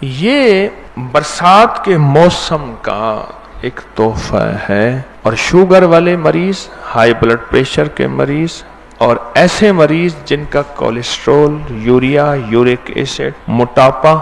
یہ برسات کے موسم کا ایک تحفہ ہے، اور شوگر والے مریض، ہائی بلڈ پریشر کے مریض، اور ایسے مریض جن کا کولیسٹرول، یوریا، یورک ایسڈ، موٹاپا،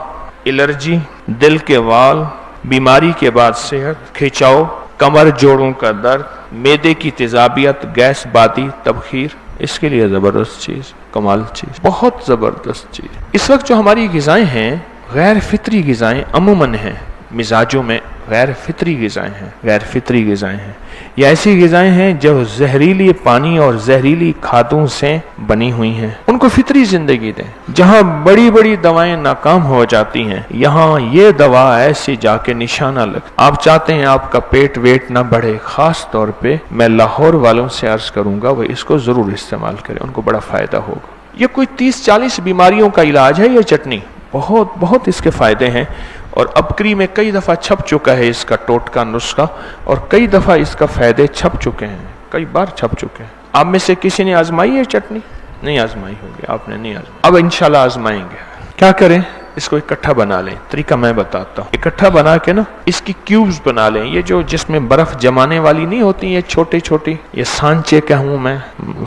الرجی، دل کے وال، بیماری کے بعد صحت، کھچاؤ، کمر جوڑوں کا درد، معدے کی تیزابیت، گیس، بادی، تبخیر، اس کے لیے زبردست چیز، کمال چیز، بہت زبردست چیز۔ اس وقت جو ہماری غذائیں ہیں غیر فطری غذائیں عموماً ہیں، مزاجوں میں غیر فطری غذائیں ہیں، غیر فطری غذائیں ہیں، یہ ایسی غذائیں ہیں جو زہریلی پانی اور زہریلی کھادوں سے بنی ہوئی ہیں۔ ان کو فطری زندگی دیں۔ جہاں بڑی بڑی دوائیں ناکام ہو جاتی ہیں، یہاں یہ دوا ایسی جا کے نشانہ لگ۔ آپ چاہتے ہیں آپ کا پیٹ ویٹ نہ بڑھے، خاص طور پہ میں لاہور والوں سے عرض کروں گا وہ اس کو ضرور استعمال کریں، ان کو بڑا فائدہ ہوگا۔ یہ کوئی 30-40 بیماریوں کا علاج ہے یہ چٹنی، بہت اس کے فائدے ہیں، اور ابکری میں کئی دفعہ چھپ چکا ہے اس کا ٹوٹکا نسخہ، اور کئی دفعہ اس کا فائدے چھپ چکے ہیں، کئی بار چھپ چکے ہیں۔ آپ میں سے کسی نے آزمائی ہے چٹنی؟ نہیں آزمائی ہوگی، آپ نے نہیں آزمائی، اب انشاءاللہ آزمائیں گے۔ کیا کریں؟ اس کو اکٹھا بنا لیں، طریقہ میں بتاتا ہوں۔ اکٹھا بنا کے نا اس کی کیوبز بنا لیں، یہ جو جس میں برف جمانے والی نہیں ہوتی، یہ چھوٹی چھوٹی، یہ سانچے کہوں میں،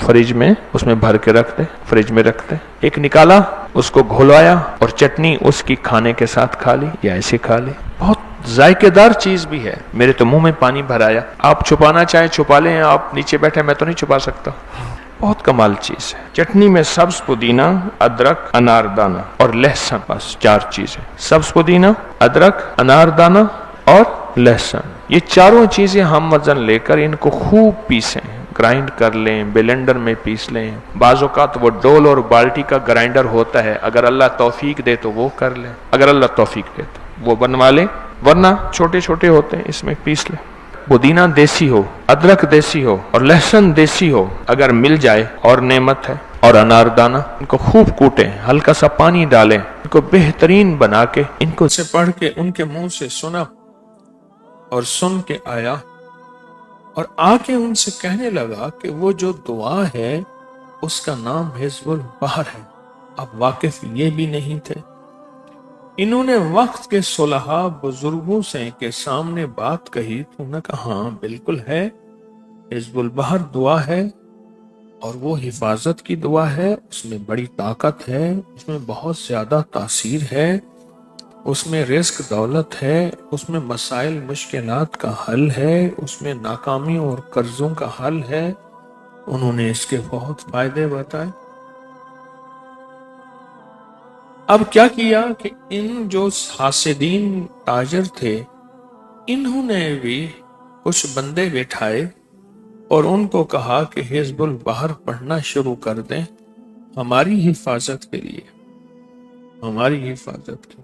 فریج میں اس میں بھر کے رکھ دیں، فریج میں رکھ دیں۔ ایک نکالا، اس کو گھولوایا، اور چٹنی اس کی کھانے کے ساتھ کھا لی یا ایسے کھا لی، بہت ذائقے دار چیز بھی ہے۔ میرے تو منہ میں پانی بھر آیا۔ آپ چھپانا چاہیں چھپا لیں، آپ نیچے بیٹھے، میں تو نہیں چھپا سکتا، بہت کمال چیز ہے۔ چٹنی میں سبز پودینہ، ادرک، اناردانہ اور لہسن، بس 4 چیزیں، سبز پودینہ، ادرک، اناردانہ اور لہسن، یہ چاروں چیزیں ہم وزن لے کر ان کو خوب پیسیں، گرائنڈ کر لیں، بلینڈر میں پیس لیں۔ بعض اوقات وہ ڈول اور بالٹی کا گرائنڈر ہوتا ہے، اگر اللہ توفیق دے تو وہ کر لیں، اگر اللہ توفیق دے تو وہ بنوا لیں، ورنہ چھوٹے چھوٹے ہوتے ہیں اس میں پیس لیں۔ پودینہ دیسی ہو، ادرک دیسی ہو اور لہسن دیسی ہو اگر مل جائے اور نعمت ہے، اور اناردانہ، ان کو خوب کوٹیں، ہلکا سا پانی ڈالیں، ان کو بہترین بنا کے ان کو سے پڑھ کے ان کے منہ سے سنا اور سن کے آیا، اور آ کے ان سے کہنے لگا کہ وہ جو دعا ہے اس کا نام حزب البحر ہے۔ اب واقف یہ بھی نہیں تھے۔ انہوں نے وقت کے صلحاء بزرگوں سے کے سامنے بات کہی تو انہوں نے کہا ہاں بالکل ہے، حزب البحر دعا ہے، اور وہ حفاظت کی دعا ہے، اس میں بڑی طاقت ہے، اس میں بہت زیادہ تاثیر ہے، اس میں رزق دولت ہے، اس میں مسائل مشکلات کا حل ہے، اس میں ناکامیوں اور قرضوں کا حل ہے۔ انہوں نے اس کے بہت فائدے بتائے۔ اب کیا کیا کہ ان جو حاسدین تاجر تھے، انہوں نے بھی کچھ بندے بٹھائے اور ان کو کہا کہ حزب البحر پڑھنا شروع کر دیں ہماری حفاظت کے لیے، ہماری حفاظت کے۔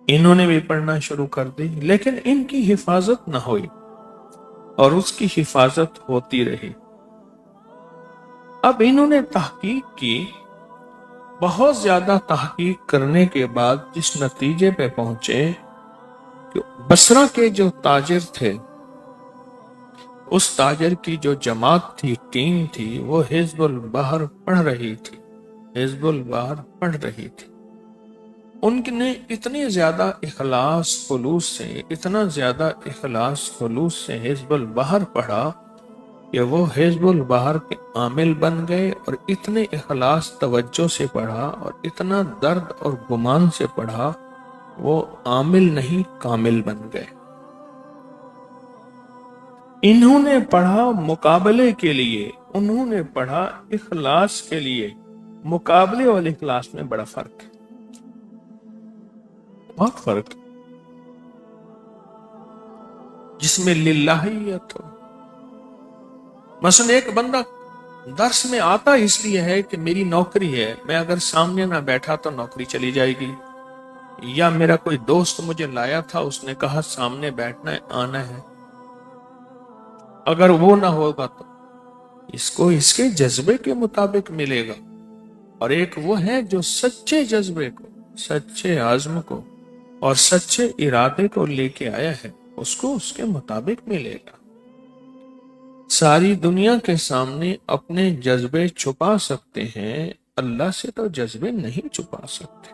انہوں نے بھی پڑھنا شروع کر دی، لیکن ان کی حفاظت نہ ہوئی اور اس کی حفاظت ہوتی رہی۔ اب انہوں نے تحقیق کی، بہت زیادہ تحقیق کرنے کے بعد جس نتیجے پہ پہنچے کہ بصرہ کے جو تاجر تھے، اس تاجر کی جو جماعت تھی، ٹیم تھی، وہ حزب البحر پڑھ رہی تھی، حزب البحر پڑھ رہی تھی۔ ان نے اتنے زیادہ اخلاص خلوص سے، اتنا زیادہ اخلاص خلوص سے حزب البحر پڑھا کہ وہ حزب البحر کے عامل بن گئے، اور اتنے اخلاص توجہ سے پڑھا اور اتنا درد اور گمان سے پڑھا، وہ عامل نہیں کامل بن گئے۔ انہوں نے پڑھا مقابلے کے لیے، انہوں نے پڑھا اخلاص کے لیے۔ مقابلے اور اخلاص میں بڑا فرق ہے، بہت فرق ہے۔ جس میں للہیت ہو، مثلا ایک بندہ درس میں آتا اس لیے ہے کہ میری نوکری ہے، میں اگر سامنے نہ بیٹھا تو نوکری چلی جائے گی، یا میرا کوئی دوست مجھے لایا تھا، اس نے کہا سامنے بیٹھنا ہے، آنا ہے، اگر وہ نہ ہوگا تو اس کو اس کے جذبے کے مطابق ملے گا۔ اور ایک وہ ہے جو سچے جذبے کو، سچے عزم کو اور سچے ارادے کو لے کے آیا ہے، اس کو اس کے مطابق ملے گا۔ ساری دنیا کے سامنے اپنے جذبے چھپا سکتے ہیں، اللہ سے تو جذبے نہیں چھپا سکتے۔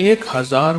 1000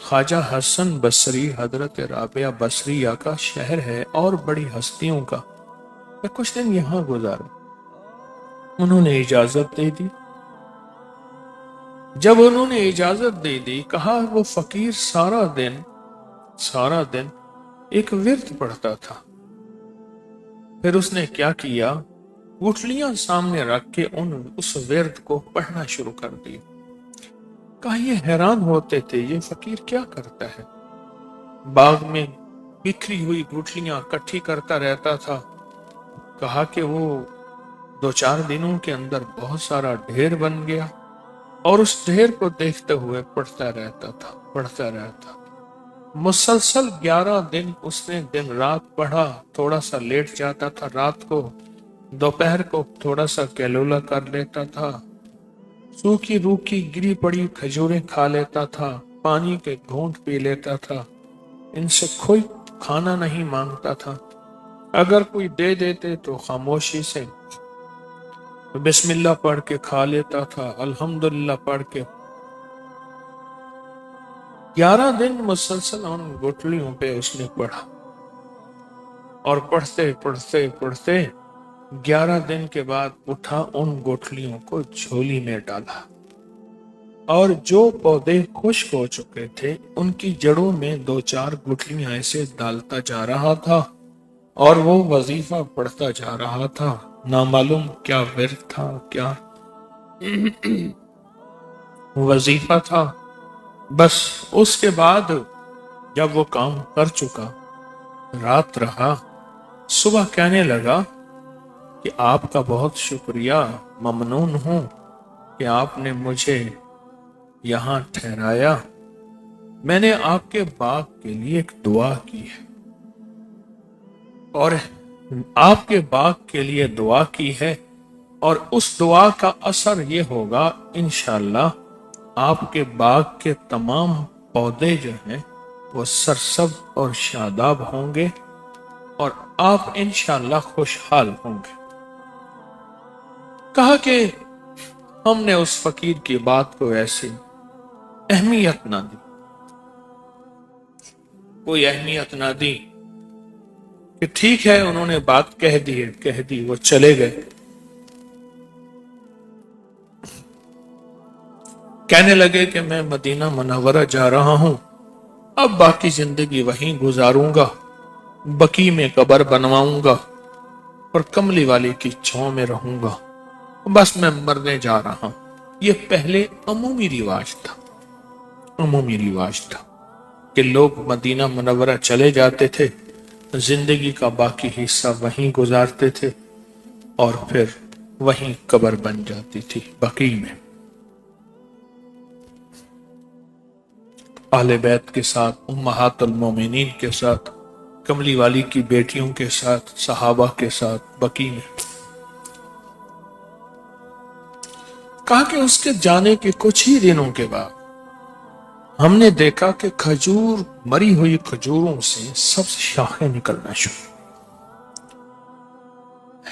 خواجہ حسن بصری حضرت رابعہ بصریہ کا شہر ہے اور بڑی ہستیوں کا، میں کچھ دن یہاں گزارا۔ انہوں نے اجازت دے دی۔ جب انہوں نے اجازت دے دی، کہا وہ فقیر سارا دن ایک ورد پڑھتا تھا۔ پھر اس نے کیا کیا، گٹھلیاں سامنے رکھ کے اس ورد کو پڑھنا شروع کر دی۔ کہا یہ حیران ہوتے تھے یہ فقیر کیا کرتا ہے، باغ میں بکھری ہوئی گٹھلیاں اکٹھی کرتا رہتا تھا۔ کہا کہ وہ 2-4 دنوں کے اندر بہت سارا ڈھیر بن گیا اور اس ڈھیر کو دیکھتے ہوئے پڑھتا رہتا۔ مسلسل 11 دن اس نے دن رات پڑھا، تھوڑا سا لیٹ جاتا تھا رات کو، دوپہر کو تھوڑا سا کیلولا کر لیتا تھا، سوکھی روکھی گری پڑی کھجوریں کھا لیتا تھا، پانی کے گھونٹ پی لیتا تھا، ان سے کوئی کھانا نہیں مانگتا تھا، اگر کوئی دے دیتے تو خاموشی سے بسم اللہ پڑھ کے کھا لیتا تھا، الحمدللہ پڑھ کے۔ 11 دن مسلسل ان گٹھلیوں پہ اس نے پڑھا، اور پڑھتے 11 دن کے بعد اٹھا، ان گٹھلیوں کو جھولی میں ڈالا، اور جو پودے خشک ہو چکے تھے ان کی جڑوں میں 2-4 گٹھلیاں ایسے ڈالتا جا رہا تھا، اور وہ وظیفہ پڑھتا جا رہا تھا۔ نامعلوم کیا ورد تھا، کیا وظیفہ تھا۔ بس اس کے بعد جب وہ کام کر چکا، رات رہا، صبح کہنے لگا کہ آپ کا بہت شکریہ، ممنون ہوں کہ آپ نے مجھے یہاں ٹھہرایا، میں نے آپ کے باغ کے لیے ایک دعا کی ہے، اور آپ کے باغ کے لیے دعا کی ہے، اور اس دعا کا اثر یہ ہوگا انشاءاللہ آپ کے باغ کے تمام پودے جو ہیں وہ سرسبز اور شاداب ہوں گے، اور آپ انشاءاللہ خوشحال ہوں گے۔ کہا کہ ہم نے اس فقیر کی بات کو ایسی اہمیت نہ دی، کوئی اہمیت نہ دی، کہ ٹھیک ہے انہوں نے بات کہہ دی، وہ چلے گئے۔ کہنے لگے کہ میں مدینہ منورہ جا رہا ہوں، اب باقی زندگی وہیں گزاروں گا، بقی میں قبر بنواؤں گا اور کملی والی کی چھاؤں میں رہوں گا، بس میں مرنے جا رہا ہوں۔ یہ پہلے عمومی رواج تھا کہ لوگ مدینہ منورہ چلے جاتے تھے، زندگی کا باقی حصہ وہیں گزارتے تھے، اور پھر وہیں قبر بن جاتی تھی بقی میں، اہل بیت کے ساتھ، امہات المومنین کے ساتھ، کملی والی کی بیٹیوں کے ساتھ، صحابہ کے ساتھ بقی میں۔ کہا کہ اس کے جانے کے کچھ ہی دنوں کے بعد ہم نے دیکھا کہ مری ہوئی کھجوروں سے سبز شاخیں نکلنا شروع۔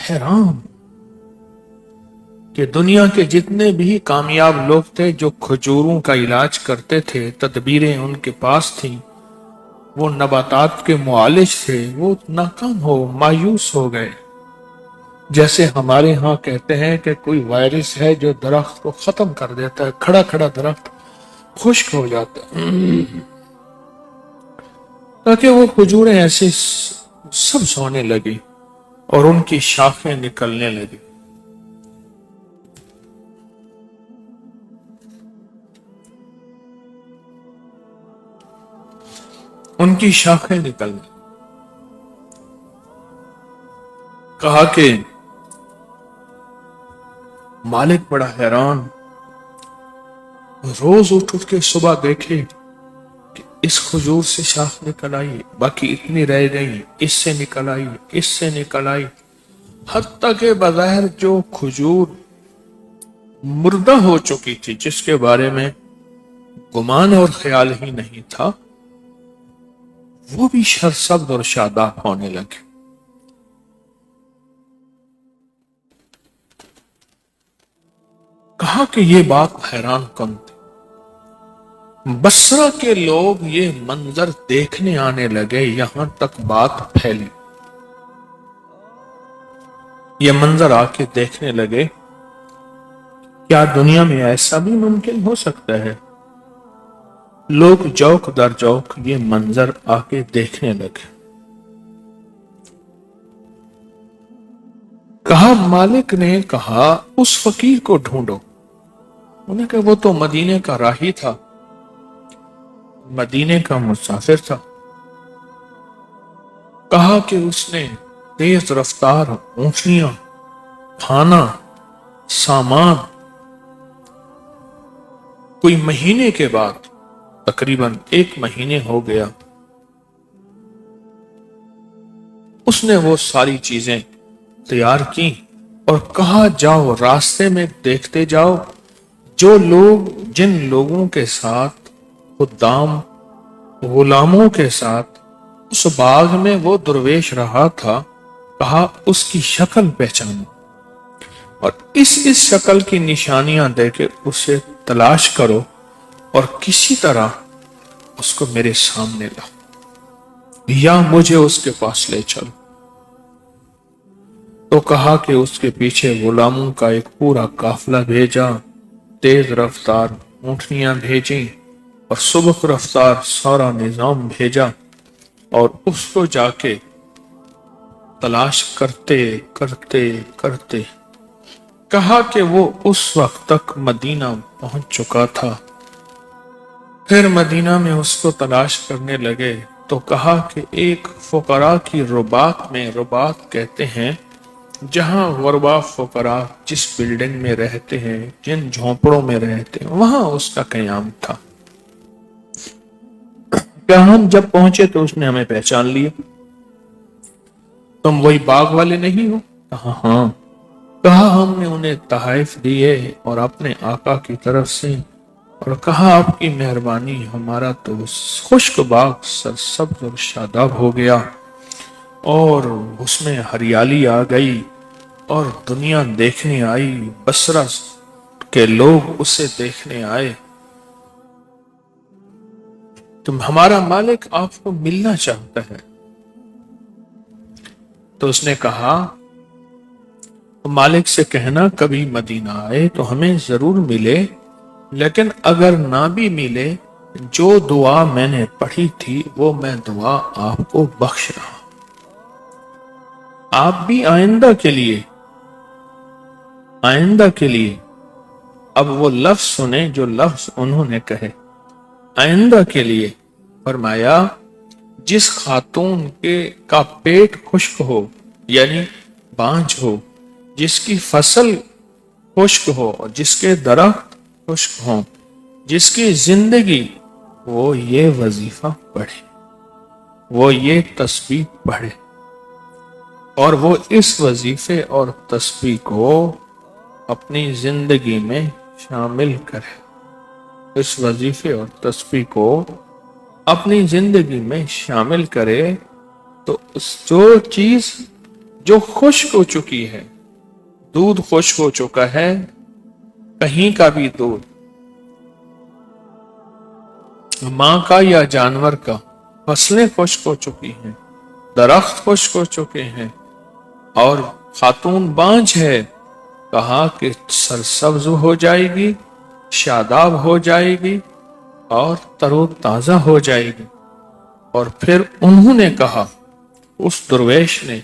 حیران کہ دنیا کے جتنے بھی کامیاب لوگ تھے جو کھجوروں کا علاج کرتے تھے، تدبیریں ان کے پاس تھیں، وہ نباتات کے معالج تھے، وہ ناکام مایوس ہو گئے۔ جیسے ہمارے ہاں کہتے ہیں کہ کوئی وائرس ہے جو درخت کو ختم کر دیتا ہے، کھڑا درخت خشک ہو جاتا ہے، تاکہ وہ کھجوریں ایسے سبز ہونے لگی اور ان کی شاخیں نکلنے لگی۔ ان کی شاخیں نکلنے، کہا کہ مالک بڑا حیران، روز اٹھ کے صبح دیکھے کہ اس کھجور سے شاخ نکل آئی، باقی اتنی رہ گئی، اس سے نکل آئی، حتیٰ کہ بظاہر جو کھجور مردہ ہو چکی تھی، جس کے بارے میں گمان اور خیال ہی نہیں تھا، وہ بھی سرسبز اور شاداب ہونے لگے۔ کہا کہ یہ بات حیران کن تھی۔ بصرہ کے لوگ یہ منظر دیکھنے آنے لگے، یہاں تک بات پھیلی، یہ منظر آ کے دیکھنے لگے کیا دنیا میں ایسا بھی ممکن ہو سکتا ہے؟ لوگ جوک در جوک یہ منظر آ کے دیکھنے لگے۔ کہا مالک نے کہا اس فقیر کو ڈھونڈو، انہوں نے کہا وہ تو مدینے کا راہی تھا، مدینے کا مسافر تھا۔ کہا کہ اس نے تیز رفتار اونٹنیاں، کھانا، سامان کوئی مہینے کے بعد، تقریباً 1 مہینے ہو گیا، اس نے وہ ساری چیزیں تیار کی اور کہا جاؤ راستے میں دیکھتے جاؤ جو لوگ، جن لوگوں کے ساتھ، خدام، غلاموں کے ساتھ اس باغ میں وہ درویش رہا تھا، کہا اس کی شکل پہچانو اور اس شکل کی نشانیاں دے کے اسے تلاش کرو اور کسی طرح اس کو میرے سامنے لاؤ یا مجھے اس کے پاس لے چلو۔ تو کہا کہ اس کے پیچھے غلاموں کا ایک پورا قافلہ بھیجا، تیز رفتار اونٹنیاں بھیجیں اور سبک رفتار سارا نظام بھیجا اور اس کو جا کے تلاش کرتے کرتے کرتے کہا کہ وہ اس وقت تک مدینہ پہنچ چکا تھا۔ پھر مدینہ میں اس کو تلاش کرنے لگے تو کہا کہ ایک فقراء کی رباط میں، رباط کہتے ہیں جہاں غربا فقراء جس بلڈنگ میں رہتے ہیں، جن جھونپڑوں میں رہتے ہیں، وہاں اس کا قیام تھا۔ کیا ہم جب پہنچے تو اس نے ہمیں پہچان لیا، تم وہی باغ والے نہیں ہو؟ کہا ہاں۔ کہا ہم نے انہیں تحائف دیے اور اپنے آقا کی طرف سے، اور کہا آپ کی مہربانی، ہمارا تو خشک باغ سرسبز اور شاداب ہو گیا اور اس میں ہریالی آ گئی اور دنیا دیکھنے آئی، بصرہ کے لوگ اسے دیکھنے آئے، تم ہمارا مالک آپ کو ملنا چاہتا ہے۔ تو اس نے کہا مالک سے کہنا کبھی مدینہ آئے تو ہمیں ضرور ملے، لیکن اگر نہ بھی ملے جو دعا میں نے پڑھی تھی وہ میں دعا آپ کو بخش رہا ہوں۔ آپ بھی آئندہ کے لیے اب وہ لفظ سنیں جو لفظ انہوں نے کہے، آئندہ کے لیے فرمایا جس خاتون کا پیٹ خشک ہو، یعنی بانجھ ہو، جس کی فصل خشک ہو اور جس کے درخت خشک ہوں، جس کی زندگی، وہ یہ وظیفہ پڑھے، وہ یہ تسبیح پڑھے اور وہ اس وظیفے اور تسبیح کو اپنی زندگی میں شامل کرے، اس وظیفے اور تسبیح کو اپنی زندگی میں شامل کرے تو جو چیز جو خشک ہو چکی ہے، دودھ خشک ہو چکا ہے، کہیں کا بھی دودھ، ماں کا یا جانور کا، فصلیں خشک ہو چکی ہیں، درخت خشک ہو چکے ہیں اور خاتون بانجھ ہے، کہا کہ سرسبز ہو جائے گی، شاداب ہو جائے گی اور تر و تازہ ہو جائے گی۔ اور پھر انہوں نے کہا، اس درویش نے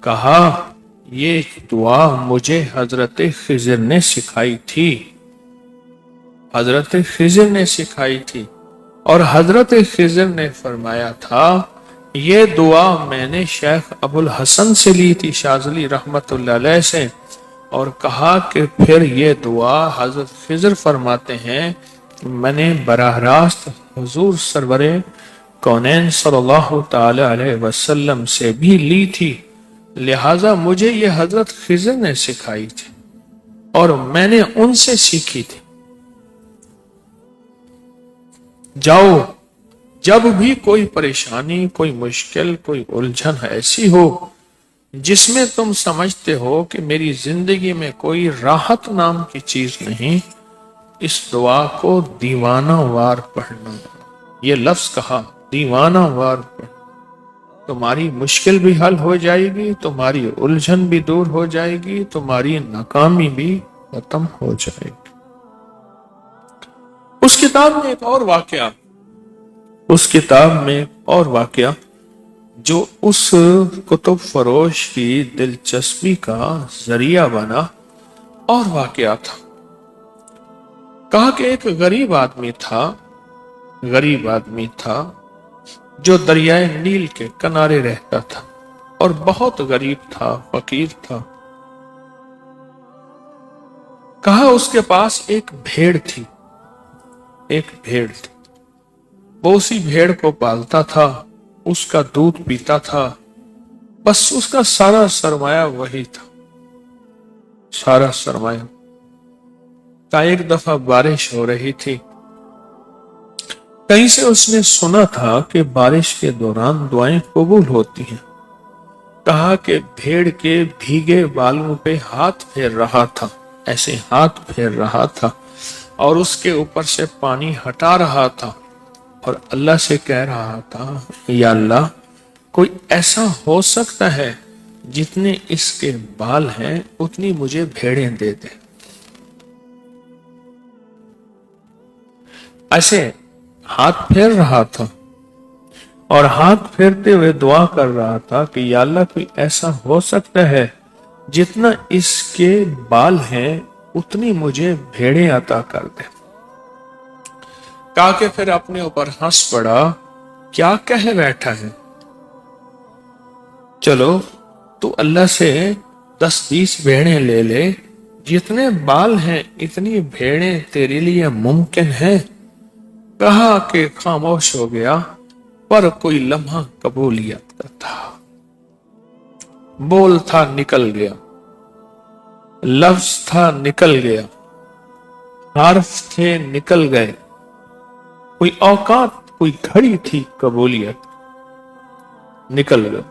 کہا یہ دعا مجھے حضرت خضر نے سکھائی تھی، حضرت خضر نے سکھائی تھی اور حضرت خضر نے فرمایا تھا یہ دعا میں نے شیخ ابو الحسن سے لی تھی، شاذلی رحمت اللہ علیہ سے، اور کہا کہ پھر یہ دعا حضرت خضر فرماتے ہیں میں نے براہ راست حضور سرور کونین صلی اللہ تعالی علیہ وسلم سے بھی لی تھی، لہٰذا مجھے یہ حضرت خضر نے سکھائی تھی اور میں نے ان سے سیکھی تھی۔ جاؤ جب بھی کوئی پریشانی، کوئی مشکل، کوئی الجھن ایسی ہو جس میں تم سمجھتے ہو کہ میری زندگی میں کوئی راحت نام کی چیز نہیں، اس دعا کو دیوانہ وار پڑھنا. یہ لفظ کہا دیوانہ وار پڑھنا. تمہاری مشکل بھی حل ہو جائے گی، تمہاری الجھن بھی دور ہو جائے گی، تمہاری ناکامی بھی ختم ہو جائے گی. اس کتاب میں ایک اور واقعہ جو اس کتب فروش کی دلچسپی کا ذریعہ بنا اور واقعہ تھا. کہا کہ ایک غریب آدمی تھا جو دریائے نیل کے کنارے رہتا تھا اور بہت غریب تھا، فقیر تھا. کہا اس کے پاس ایک بھیڑ تھی. وہ اسی بھیڑ کو پالتا تھا، اس کا دودھ پیتا تھا. بس اس کا سارا سرمایہ وہی تھا، سارا سرمایہ. ایک دفعہ بارش ہو رہی تھی. کہیں سے اس نے سنا تھا کہ بارش کے دوران دعائیں قبول ہوتی ہیں. کہا کہ بھیڑ کے بھیگے بالوں پہ ہاتھ پھیر رہا تھا، ایسے ہاتھ پھیر رہا تھا اور اس کے اوپر سے پانی ہٹا رہا تھا اور اللہ سے کہہ رہا تھا، یا اللہ کوئی ایسا ہو سکتا ہے جتنے اس کے بال ہیں اتنی مجھے بھیڑیں دے دے. ایسے ہاتھ پھیر رہا تھا اور ہاتھ پھیرتے ہوئے دعا کر رہا تھا کہ یا اللہ کوئی ایسا ہو سکتا ہے جتنا اس کے بال ہیں اتنی مجھے بھیڑیں عطا کر دے. کہا کہ پھر اپنے اوپر ہنس پڑا، کیا کہہ بیٹھا ہے، چلو تو اللہ سے 10-20 بھیڑیں لے لے، جتنے بال ہیں اتنی بھیڑیں تیرے لیے ممکن ہے. کہا کہ خاموش ہو گیا، پر کوئی لمحہ قبولیت کا تھا. بول تھا نکل گیا، لفظ تھا نکل گیا، حرف تھے نکل گئے. کوئی اوقات، کوئی گھڑی تھی، قبولیت نکل گئی.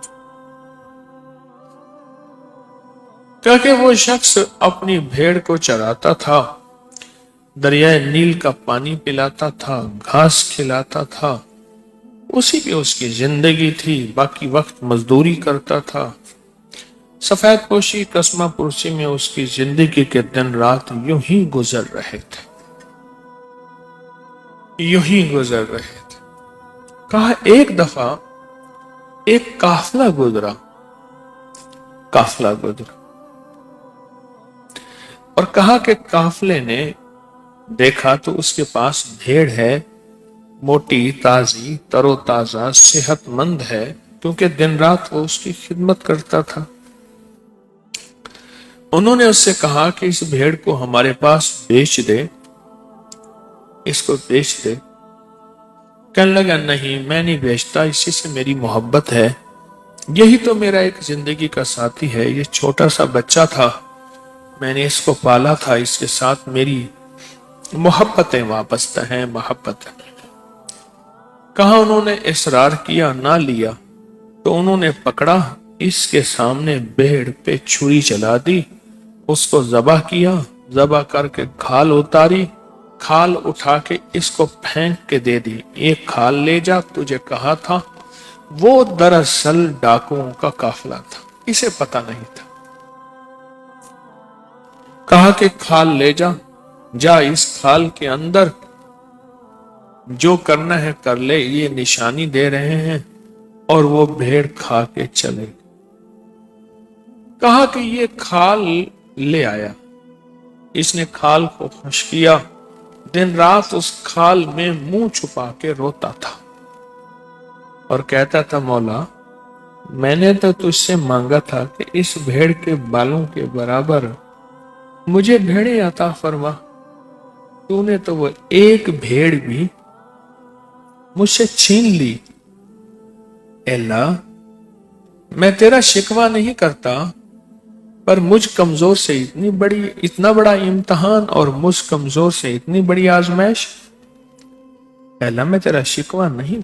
کیونکہ وہ شخص اپنی بھیڑ کو چراتا تھا، دریائے نیل کا پانی پلاتا تھا، گھاس کھلاتا تھا، اسی پہ اس کی زندگی تھی. باقی وقت مزدوری کرتا تھا. سفید پوشی قسمہ پرسی میں اس کی زندگی کے دن رات یوں ہی گزر رہے تھے. کہا ایک دفعہ ایک قافلہ گزرا اور کہا کہ قافلے نے دیکھا تو اس کے پاس بھیڑ ہے، موٹی، تازی، تر و تازہ، صحت مند ہے، کیونکہ دن رات وہ اس کی خدمت کرتا تھا. انہوں نے اس سے کہا کہ اس بھیڑ کو ہمارے پاس بیچ دے، اس کو بیچ دے. کہنے لگا نہیں، میں نہیں بیچتا، اسی سے میری محبت ہے، یہی تو میرا ایک زندگی کا ساتھی ہے. یہ چھوٹا سا بچہ تھا، میں نے اس کو پالا تھا، اس کے ساتھ میری محبتیں وابستہ ہیں، محبت. کہاں انہوں نے اصرار کیا، نہ لیا تو انہوں نے پکڑا، اس کے سامنے بھیڑ پہ چھری چلا دی، اس کو ذبح کیا، ذبح کر کے کھال اتاری، کھال اٹھا کے اس کو پھینک کے دے دی. ایک کھال لے جا، تجھے کہا تھا. وہ دراصل ڈاکوؤں کا قافلہ تھا، اسے پتہ نہیں تھا. کہا کہ کھال لے جا، جا اس کھال کے اندر جو کرنا ہے کر لے، یہ نشانی دے رہے ہیں. اور وہ بھیڑ کھا کے چلے. کہا کہ یہ کھال لے آیا، اس نے کھال کو خشک کیا، دن رات اس کھال میں منہ چھپا کے روتا تھا اور کہتا تھا، مولا میں نے تو تجھ سے مانگا تھا کہ اس بھیڑ کے بالوں کے برابر مجھے بھیڑیں عطا فرما، تو نے تو وہ ایک بھیڑ بھی مجھ سے چھین لی. اے اللہ میں تیرا شکوہ نہیں کرتا، پر مجھ کمزور سے اتنا بڑا امتحان اور مجھ کمزور سے اتنی بڑی آزمائش. اے اللہ میں تیرا شکوہ نہیں